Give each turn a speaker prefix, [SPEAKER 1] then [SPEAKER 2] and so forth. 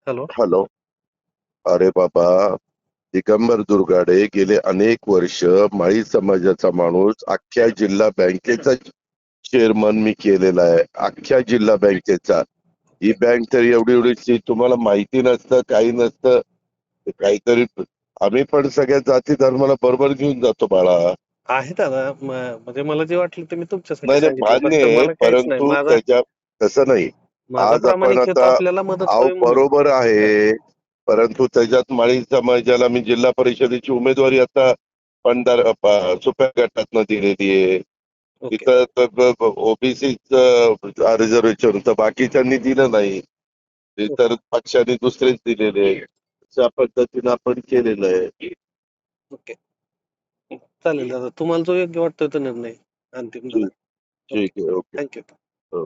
[SPEAKER 1] Hello.
[SPEAKER 2] Hello. अरे बाबा, दिगंबर दुर्गाडे गेले अनेक वर्ष माळी समाजाचा माणूस, अख्ख्या जिल्हा बँकेचा चेअरमन मी केलेला आहे, अख्ख्या जिल्हा बँकेचा. ही बँक तर एवढी एवढीची, तुम्हाला माहिती नसतं, काही नसतं. ते काहीतरी आम्ही पण सगळ्या जाती धर्माला बरोबर घेऊन जातो बाळा.
[SPEAKER 1] आहे दादा, म्हणजे मला जे वाटलं ते मी तुमच्यासाठी
[SPEAKER 2] नाही नाही,
[SPEAKER 1] सांगितलं,
[SPEAKER 2] मान्य
[SPEAKER 1] फक्त
[SPEAKER 2] आहे,
[SPEAKER 1] मला काहीच नाही.
[SPEAKER 2] परंतु
[SPEAKER 1] माझा
[SPEAKER 2] त्याच्या तसं नाही.
[SPEAKER 1] माझा
[SPEAKER 2] आज आपण
[SPEAKER 1] प्रामाणिक हेतू
[SPEAKER 2] आता
[SPEAKER 1] आपल्याला मदत
[SPEAKER 2] अहो
[SPEAKER 1] व्हावी म्हणून.
[SPEAKER 2] बरोबर
[SPEAKER 1] हा,
[SPEAKER 2] आहे, परंतु त्याच्यात माळी समाजाला मी जिल्हा परिषदेची उमेदवारी आता सुप्या गटातनं दिलेली आहे.
[SPEAKER 1] ओके.
[SPEAKER 2] तिथं ओबीसीच रिझर्वेशन तर बाकीच्यांनी दिलं नाही.
[SPEAKER 1] ओके.
[SPEAKER 2] इतर पक्षांनी दुसरेच दिलेले आहे. अशा पद्धतीनं आपण केलेलं आहे.
[SPEAKER 1] ओके. चालेल दादा, तुम्हाला जो योग्य वाटतोय तो निर्णय अंतिम दादा.
[SPEAKER 2] ठीक
[SPEAKER 1] ओके.
[SPEAKER 2] ठीक आहे. ओके.
[SPEAKER 1] थँक्यू.
[SPEAKER 2] हो.